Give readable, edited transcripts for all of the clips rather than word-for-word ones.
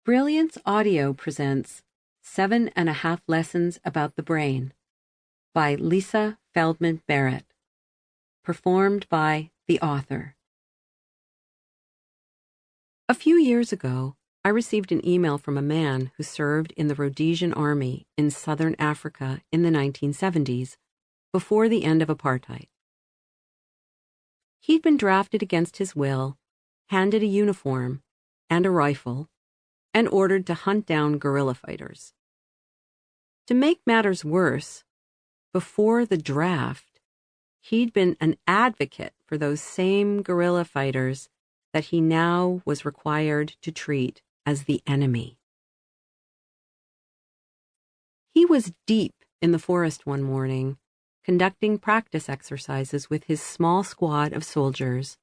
Brilliance Audio presents 7.5 Lessons About the Brain by Lisa Feldman Barrett, performed by the author. A few years ago, I received an email from a man who served in the Rhodesian Army in southern Africa in the 1970s, before the end of apartheid. He'd been drafted against his will, handed a uniform and a rifle, and ordered to hunt down guerrilla fighters. To make matters worse, before the draft, he'd been an advocate for those same guerrilla fighters that he now was required to treat as the enemy. He was deep in the forest one morning, conducting practice exercises with his small squad of soldiers,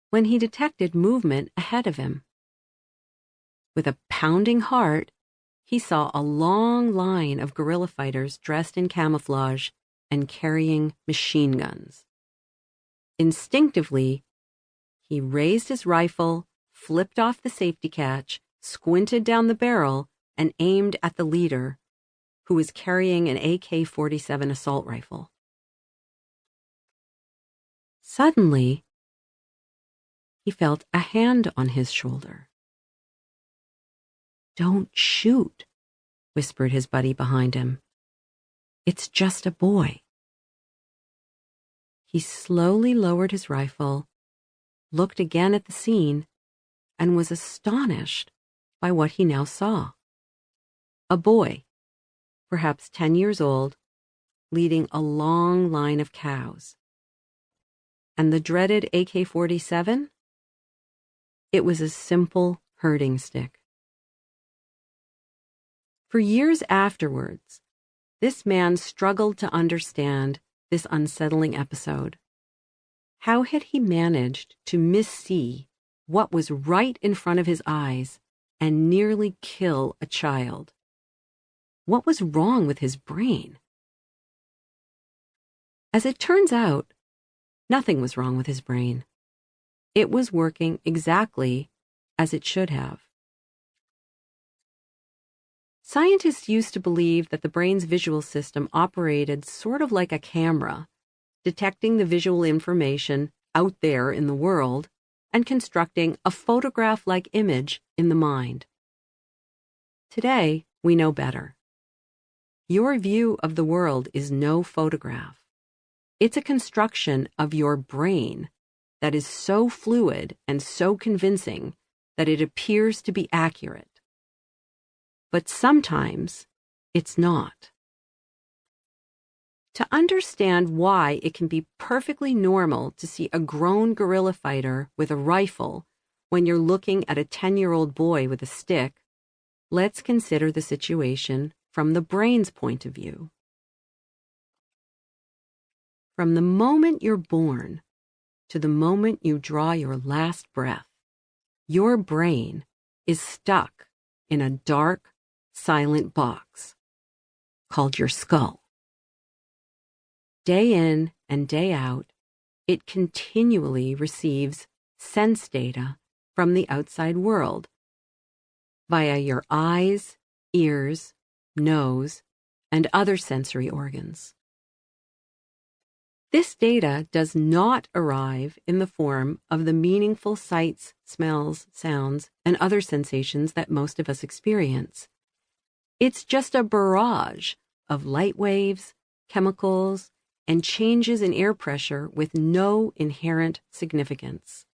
when he detected movement ahead of him. With a pounding heart, he saw a long line of guerrilla fighters dressed in camouflage and carrying machine guns. Instinctively, he raised his rifle, flipped off the safety catch, squinted down the barrel, and aimed at the leader, who was carrying an AK-47 assault rifle. Suddenly, he felt a hand on his shoulder. "Don't shoot," whispered his buddy behind him. "It's just a boy." He slowly lowered his rifle, looked again at the scene, and was astonished by what he now saw. A boy, perhaps 10 years old, leading a long line of cows. And the dreaded AK-47? It was a simple herding stick. For years afterwards, this man struggled to understand this unsettling episode. How had he managed to missee what was right in front of his eyes and nearly kill a child? What was wrong with his brain? As it turns out, nothing was wrong with his brain. It was working exactly as it should have. Scientists used to believe that the brain's visual system operated sort of like a camera, detecting the visual information out there in the world and constructing a photograph-like image in the mind. Today, we know better. Your view of the world is no photograph. It's a construction of your brain that is so fluid and so convincing that it appears to be accurate. But sometimes it's not. To understand why it can be perfectly normal to see a grown guerrilla fighter with a rifle when you're looking at a 10-year-old boy with a stick, let's consider the situation from the brain's point of view. From the moment you're born to the moment you draw your last breath, your brain is stuck in a dark, silent box called your skull. Day in and day out, it continually receives sense data from the outside world via your eyes, ears, nose, and other sensory organs. This data does not arrive in the form of the meaningful sights, smells, sounds, and other sensations that most of us experience. It's just a barrage of light waves, chemicals, and changes in air pressure with no inherent significance.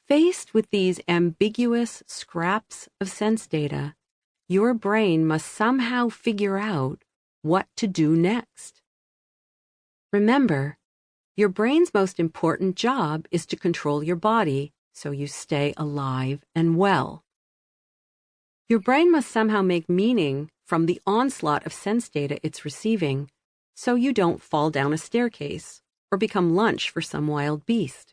Faced with these ambiguous scraps of sense data, your brain must somehow figure out what to do next. Remember, your brain's most important job is to control your body so you stay alive and well. Your brain must somehow make meaning from the onslaught of sense data it's receiving so you don't fall down a staircase or become lunch for some wild beast.